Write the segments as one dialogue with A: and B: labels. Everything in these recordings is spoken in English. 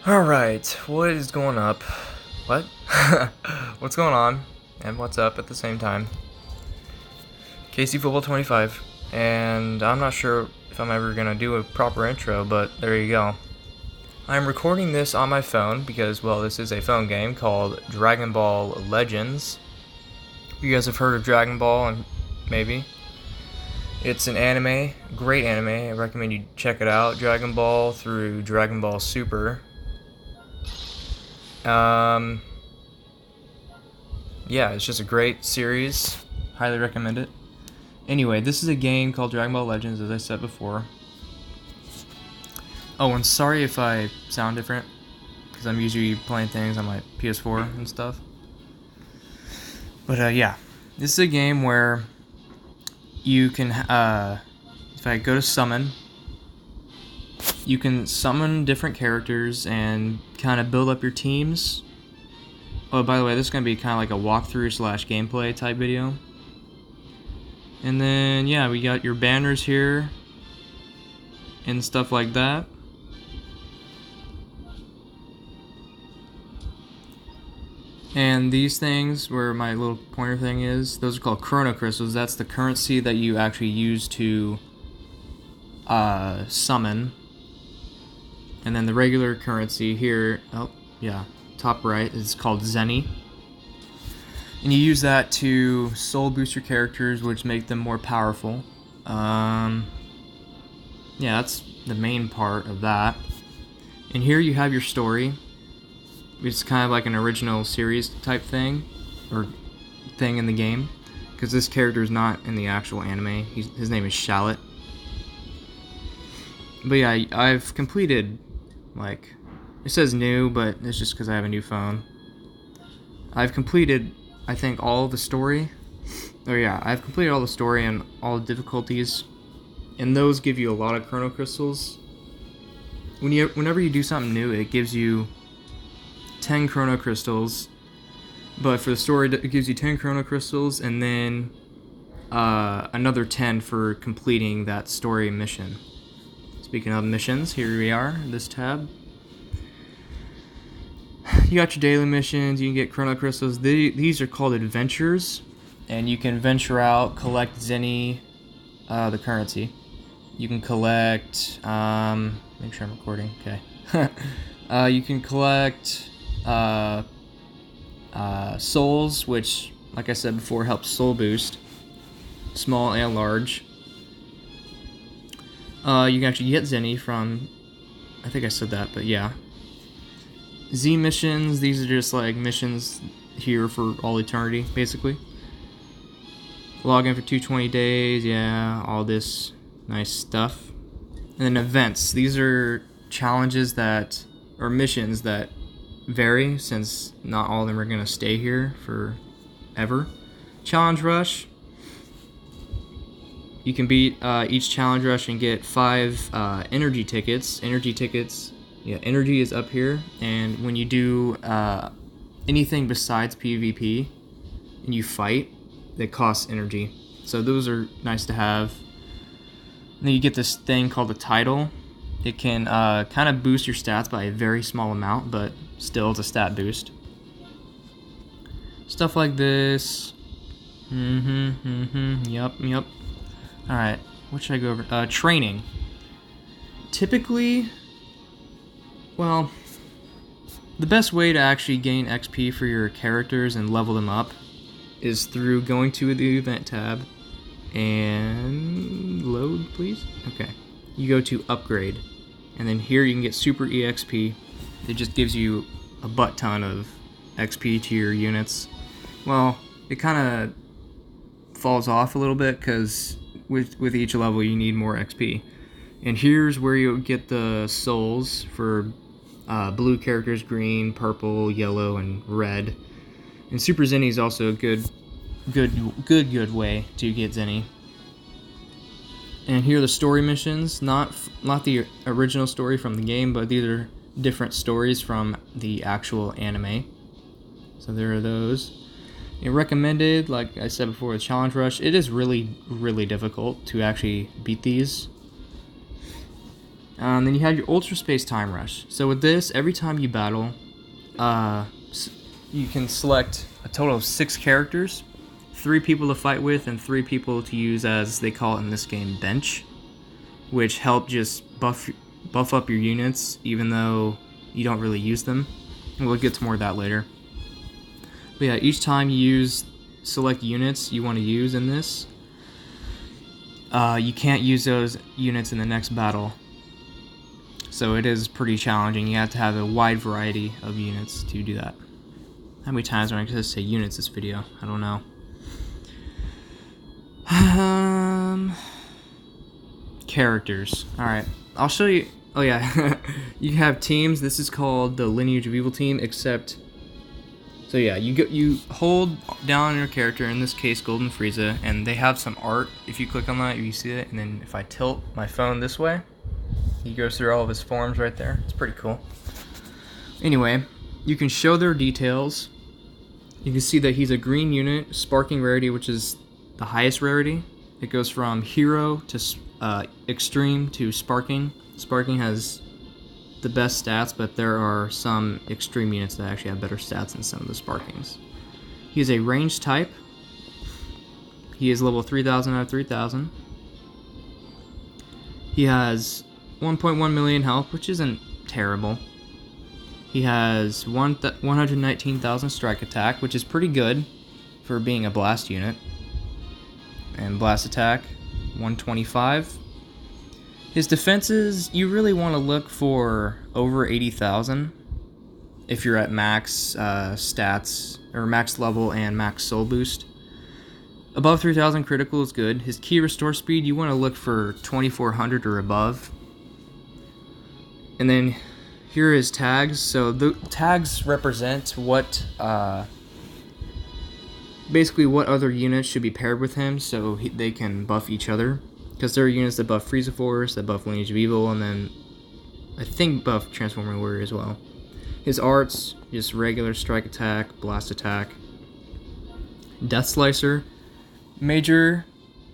A: Alright, what is going up? What? What's going on? And what's up at the same time? KC Football 25, and I'm not sure if I'm ever gonna do a proper intro, but there you go. I'm recording this on my phone because, well, this is a phone game called Dragon Ball Legends. You guys have heard of Dragon Ball, and maybe. It's an anime, great anime. I recommend you check it out. Dragon Ball through Dragon Ball Super. Yeah, it's just a great series. Highly recommend it. Anyway, this is a game called Dragon Ball Legends, as I said before. Oh, and sorry if I sound different, because I'm usually playing things on my PS4 and stuff. But yeah, this is a game where you can, if I go to summon, you can summon different characters and kind of build up your teams. Oh, by the way, this is going to be kind of like a walkthrough / gameplay type video. And then, yeah, we got your banners here and stuff like that. And these things, where my little pointer thing is, those are called Chrono Crystals. That's the currency that you actually use to summon. And then the regular currency here, oh, yeah, top right, is called Zenny. And you use that to soul boost your characters, which make them more powerful. Yeah, that's the main part of that. And here you have your story. It's kind of like an original series type thing, or thing in the game, because this character is not in the actual anime. His name is Shallot. But yeah, I've completed, like, it says new, but it's just because I have a new phone. I've completed, I think, all the story. Oh yeah, I've completed all the story and all the difficulties, and those give you a lot of Chrono Crystals. Whenever you do something new, it gives you 10 Chrono Crystals, but for the story, it gives you 10 Chrono Crystals, and then another 10 for completing that story mission. Speaking of missions, here we are, this tab. You got your daily missions, you can get Chrono Crystals. These are called adventures, and you can venture out, collect Zenny, the currency. You can collect, make sure I'm recording, okay. You can collect souls, which, like I said before, helps soul boost, small and large. You can actually get Zenny from, I think I said that, but yeah. Z missions, these are just like missions here for all eternity, basically. Log in for 220 days, yeah, all this nice stuff. And then events, these are challenges that, or missions that vary, since not all of them are going to stay here forever. Challenge Rush, you can beat each Challenge Rush and get 5 energy tickets. Yeah, energy is up here, and when you do anything besides PvP and you fight, that costs energy. So those are nice to have. And then you get this thing called the title. It can kind of boost your stats by a very small amount, but still it's a stat boost. Stuff like this. Yep. Alright, what should I go over? Training. Typically, well, the best way to actually gain XP for your characters and level them up is through going to the event tab and load, please. Okay. You go to upgrade, and then here you can get super EXP. It just gives you a butt ton of XP to your units. Well, it kind of falls off a little bit because with each level you need more XP. And here's where you get the souls for blue characters, green, purple, yellow, and red. And Super Zenny is also a good way to get Zenny. And here are the story missions, not the original story from the game, but these are different stories from the actual anime. So there are those. And recommended, like I said before, with Challenge Rush, it is really, really difficult to actually beat these. Then you have your Ultra Space Time Rush. So with this, every time you battle, you can select a total of 6 characters, 3 people to fight with, and 3 people to use as they call it in this game, bench, which help just buff up your units even though you don't really use them. And we'll get to more of that later. But yeah, each time you select units you want to use in this, you can't use those units in the next battle. So it is pretty challenging. You have to have a wide variety of units to do that. How many times am I going to say units this video? I don't know. Characters. Alright, I'll show you. Oh yeah, you have teams. This is called the Lineage of Evil team, except... So yeah, you hold down on your character, in this case Golden Frieza, and they have some art. If you click on that, you see it, and then if I tilt my phone this way, he goes through all of his forms right there. It's pretty cool. Anyway, you can show their details. You can see that he's a green unit, sparking rarity, which is the highest rarity. It goes from hero to extreme to sparking. Sparking has the best stats, but there are some extreme units that actually have better stats than some of the sparkings. He is a ranged type. He is level 3000 out of 3000. He has 1.1 million health, which isn't terrible. He has 119,000 strike attack, which is pretty good for being a blast unit. And blast attack, 125. His defenses, you really want to look for over 80,000 if you're at max stats, or max level and max soul boost. Above 3,000 critical is good. His key restore speed, you want to look for 2,400 or above. And then here are his tags. So the tags represent what, basically what other units should be paired with him, so they can buff each other. Because there are units that buff Frieza Force, that buff Lineage of Evil, and then I think buff Transformer Warrior as well. His arts, just regular strike attack, blast attack. Death Slicer. Major,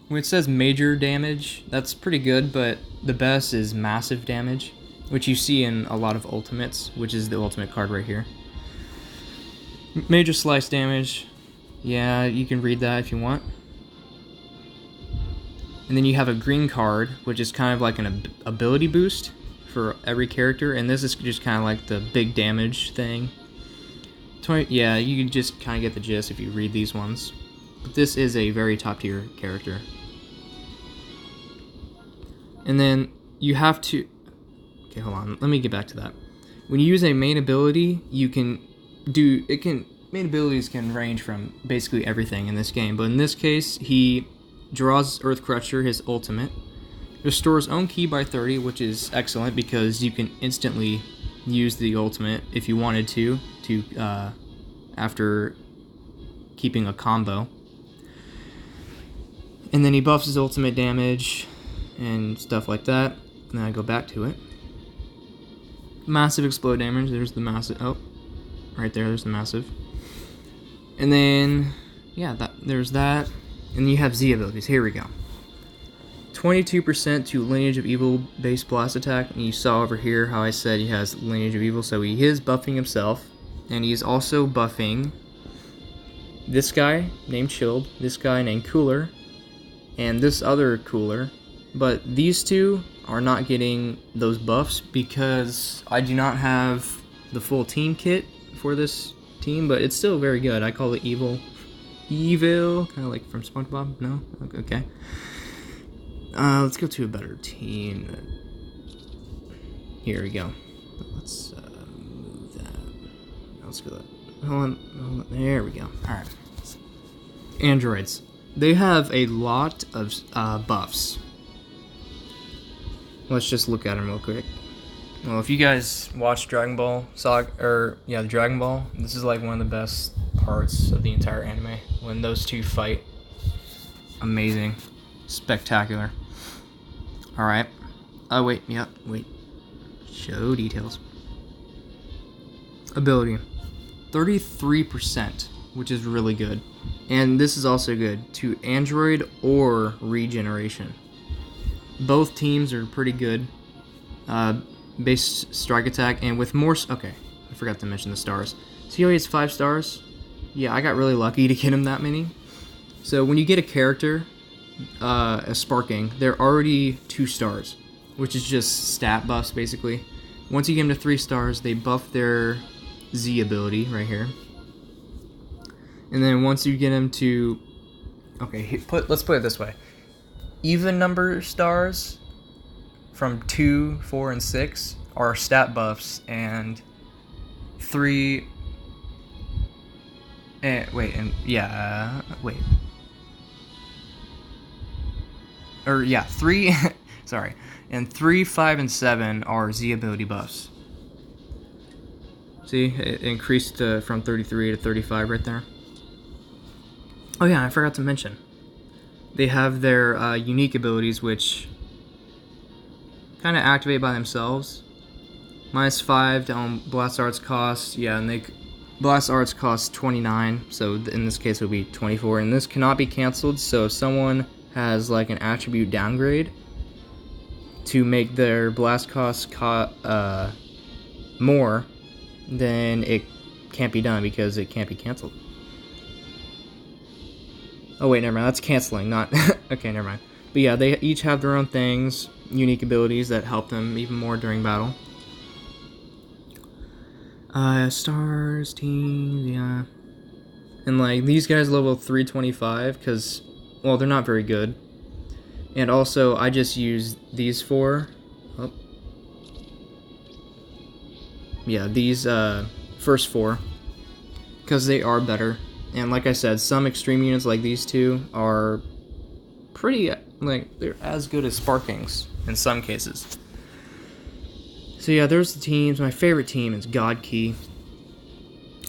A: when it says major damage, that's pretty good, but the best is massive damage, which you see in a lot of ultimates, which is the ultimate card right here. Major slice damage, yeah, you can read that if you want. And then you have a green card, which is kind of like an ability boost for every character, and this is just kind of like the big damage thing. Yeah, you can just kind of get the gist if you read these ones. But this is a very top tier character. And then you have to... Okay, hold on. Let me get back to that. When you use a main ability, you can do... Main abilities can range from basically everything in this game, but in this case, he draws Earth Crusher, his ultimate, restores own ki by 30, which is excellent because you can instantly use the ultimate if you wanted to after keeping a combo. And then he buffs his ultimate damage and stuff like that. And then I go back to it. Massive explode damage. There's the massive. Oh, right there. There's the massive. And then, yeah, there's that. And you have Z abilities. Here we go. 22% to Lineage of Evil base blast attack. And you saw over here how I said he has Lineage of Evil. So he is buffing himself. And he's also buffing this guy named Chilled, this guy named Cooler, and this other Cooler. But these two are not getting those buffs because I do not have the full team kit for this team, but it's still very good. I call it Evil, kind of like from SpongeBob. No? Okay. Let's go to a better team. Here we go. Let's move that. Let's go. Hold on. There we go. All right. Androids. They have a lot of buffs. Let's just look at them real quick. Well, if you guys watch Dragon Ball Saga, the Dragon Ball, this is like one of the best parts of the entire anime when those two fight. Amazing, spectacular. All right. Oh wait, yep, wait. Show details. Ability, 33%, which is really good, and this is also good to Android or Regeneration. Both teams are pretty good. base strike attack, and with more... Okay, I forgot to mention the stars. See how he has 5 stars? Yeah, I got really lucky to get him that many. So when you get a character, a Sparking, they're already 2 stars, which is just stat buffs, basically. Once you get them to 3 stars, they buff their Z ability right here. And then once you get them to... Okay, let's put it this way. Even number stars from 2, 4, and 6 are stat buffs, and 3... wait. Or, yeah, 3... sorry. And 3, 5, and 7 are Z ability buffs. See? It increased from 33 to 35 right there. Oh yeah, I forgot to mention. They have their unique abilities, which kind of activate by themselves. -5 down Blast Arts cost. Yeah, and Blast Arts cost 29, so in this case it would be 24. And this cannot be canceled, so if someone has like an attribute downgrade to make their blast cost more, then it can't be done because it can't be canceled. Oh wait, never mind, that's canceling, not... Okay, never mind. But yeah, they each have their own things, unique abilities that help them even more during battle. Stars, teams, yeah. And like, these guys level 325, because, well, they're not very good. And also, I just use these 4. Oh. Yeah, these first 4, because they are better. And like I said, some extreme units like these 2 are pretty, like, they're as good as Sparkings in some cases. So yeah, there's the teams. My favorite team is God Key.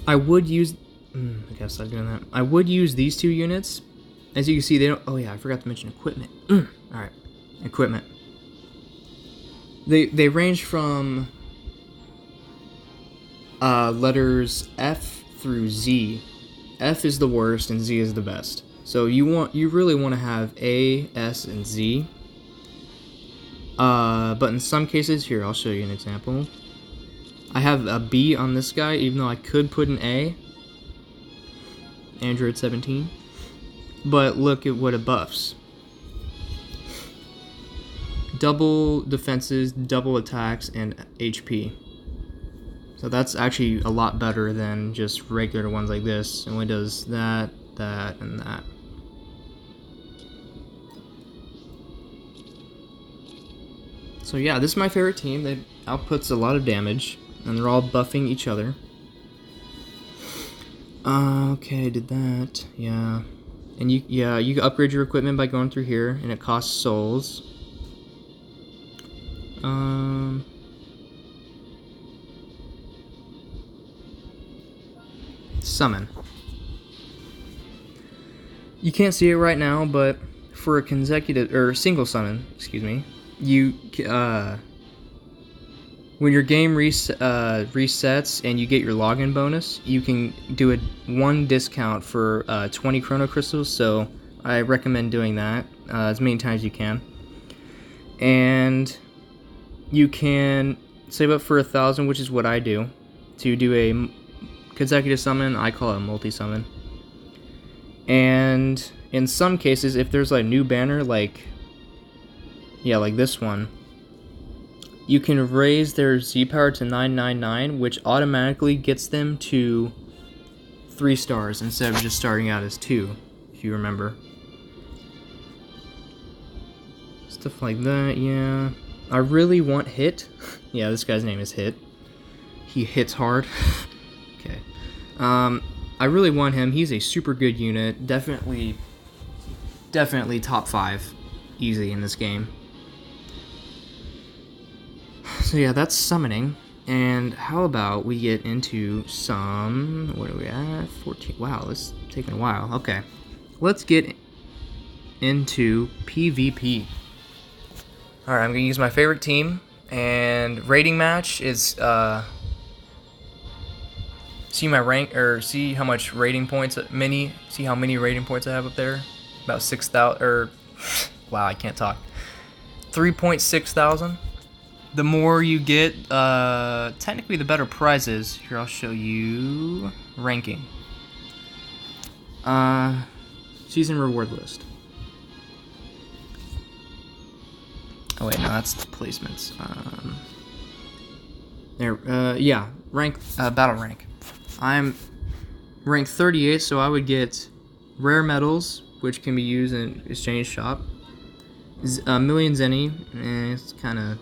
A: I would use... I gotta stop doing that. I would use these 2 units. As you can see, they don't... Oh yeah, I forgot to mention equipment. Alright, equipment. They range from letters F through Z. F is the worst and Z is the best. So you really want to have A, S, and Z. But in some cases, here, I'll show you an example. I have a B on this guy, even though I could put an A. Android 17. But look at what it buffs. Double defenses, double attacks, and HP. So that's actually a lot better than just regular ones like this. It only does that, that, and that. So yeah, this is my favorite team. It outputs a lot of damage, and they're all buffing each other. Okay, did that. Yeah. And you can upgrade your equipment by going through here, and it costs souls. Summon. You can't see it right now, but for a consecutive or single summon, excuse me, you when your game resets and you get your login bonus, you can do a 1 discount for 20 chrono crystals. So I recommend doing that as many times as you can, and you can save up for 1,000, which is what I do, to do a consecutive summon. I call it a multi-summon. And in some cases, if there's a new banner, like this one, you can raise their Z power to 999, which automatically gets them to 3 stars instead of just starting out as 2, if you remember. Stuff like that, yeah. I really want Hit. Yeah, this guy's name is Hit. He hits hard. Okay. I really want him. He's a super good unit. Definitely top 5 easy in this game. So yeah, that's summoning. And how about we get into some... What are we at? 14. Wow, this is taking a while. Okay. Let's get into PvP. Alright, I'm going to use my favorite team. And rating match is... See my rank, or see how much rating points, see how many rating points I have up there? About 6,000, or, wow, I can't talk. 3.6 thousand. the more you get, technically the better prizes. Here, I'll show you ranking. Season reward list. Oh wait, no, that's the placements. Yeah, rank, battle rank. I'm rank 38, so I would get rare medals, which can be used in exchange shop. A million zenny, it's kind of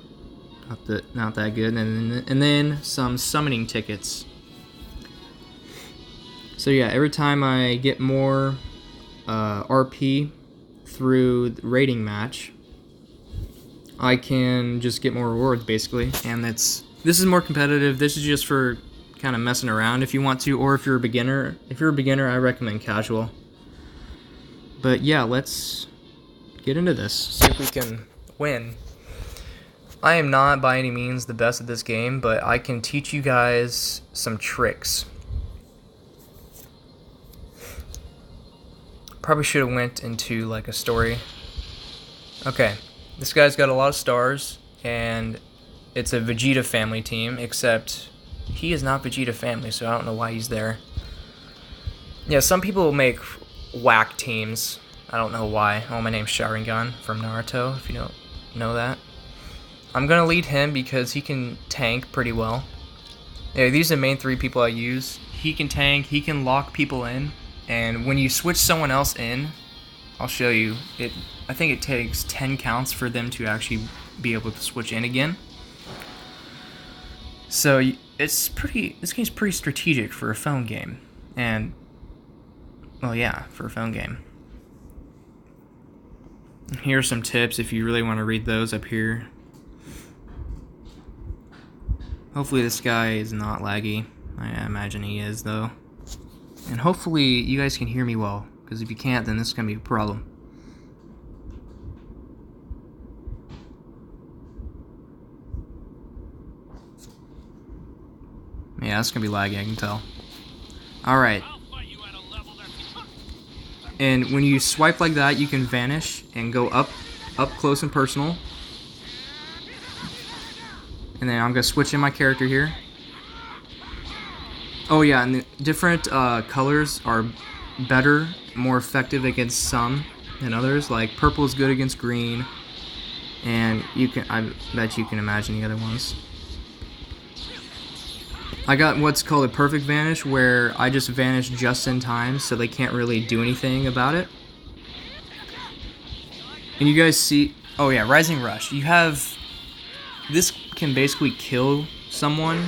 A: not that good, and then some summoning tickets. So yeah, every time I get more RP through the rating match, I can just get more rewards basically, and this is more competitive. This is just for kind of messing around if you want to, or if you're a beginner. If you're a beginner, I recommend casual. But yeah, let's get into this. See if we can win. I am not by any means the best at this game, but I can teach you guys some tricks. Probably should have went into like a story. Okay, this guy's got a lot of stars, and it's a Vegeta family team, except he is not Vegeta family, so I don't know why he's there. Yeah, some people make whack teams. I don't know why. Oh, my name's Sharingan from Naruto, if you don't know that. I'm gonna lead him because he can tank pretty well. Yeah, these are the main three people I use. He can tank, he can lock people in, and when you switch someone else in, I'll show you. I think it takes 10 counts for them to actually be able to switch in again. So this game's pretty strategic for a phone game, and well, yeah, for a phone game. Here are some tips if you really want to read those up here. Hopefully this guy is not laggy. I imagine he is though. And hopefully you guys can hear me well, because if you can't, then this is going to be a problem. Yeah, it's going to be laggy, I can tell. Alright. And when you swipe like that, you can vanish and go up close and personal. And then I'm going to switch in my character here. Oh yeah, and the different colors are better, more effective against some than others. Like purple is good against green, and I bet you can imagine the other ones. I got what's called a perfect vanish, where I just vanish just in time, so they can't really do anything about it. And you guys see, oh yeah, Rising Rush. This can basically kill someone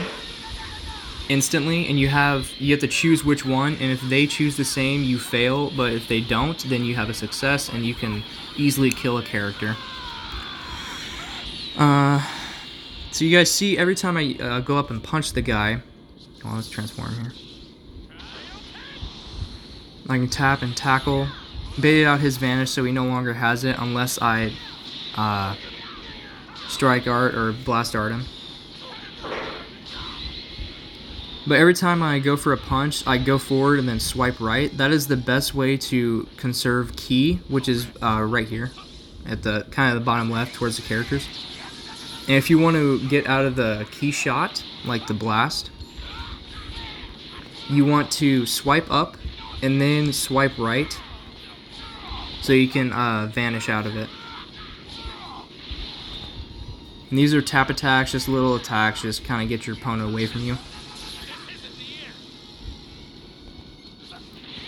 A: instantly, and you have to choose which one, and if they choose the same, you fail, but if they don't, then you have a success, and you can easily kill a character. So you guys see, every time I go up and punch the guy, oh, let's transform here. I can tap and tackle, bait out his vanish so he no longer has it unless I strike art or blast art him. But every time I go for a punch, I go forward and then swipe right. That is the best way to conserve ki, which is right here at the kind of the bottom left towards the characters. And if you want to get out of the ki shot, like the blast, you want to swipe up and then swipe right so you can vanish out of it. And these are tap attacks, just little attacks, just kind of get your opponent away from you.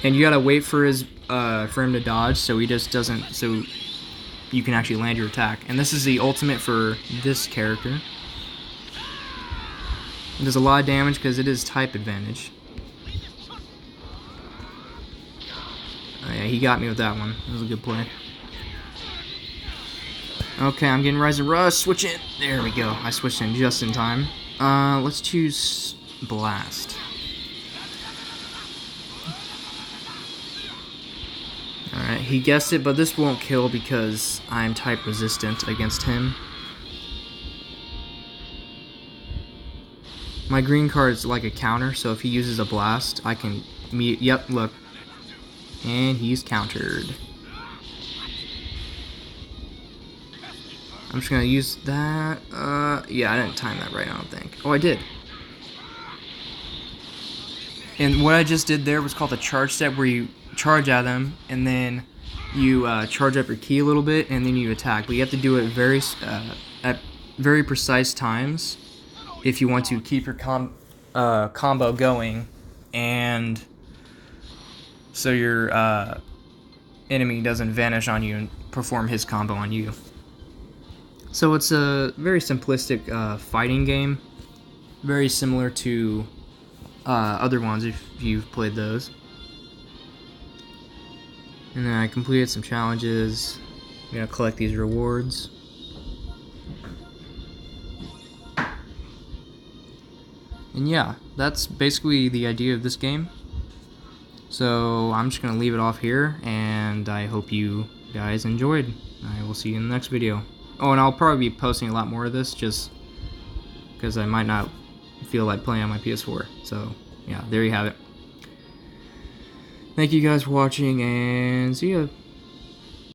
A: And you gotta wait for him to dodge, so he just doesn't, so you can actually land your attack. And this is the ultimate for this character. It does a lot of damage because it is type advantage. Oh yeah, he got me with that one. That was a good play. Okay, I'm getting Rising Rush. Switch in. There we go. I switched in just in time. Let's choose Blast. Alright, he guessed it, but this won't kill because I'm type resistant against him. My green card is like a counter, so if he uses a blast, I can meet. Yep, look. And he's countered. I'm just gonna use that. Yeah, I didn't time that right, I don't think. Oh, I did. And what I just did there was called the charge step, where you charge at them, and then you charge up your ki a little bit, and then you attack. But you have to do it at very precise times if you want to keep your combo going, and so your enemy doesn't vanish on you and perform his combo on you. So it's a very simplistic fighting game, very similar to other ones if you've played those. And then I completed some challenges. I'm gonna collect these rewards. And yeah, that's basically the idea of this game. So I'm just gonna leave it off here, and I hope you guys enjoyed. I will see you in the next video. Oh, and I'll probably be posting a lot more of this, just because I might not feel like playing on my PS4. So yeah, there you have it. Thank you guys for watching, and see ya.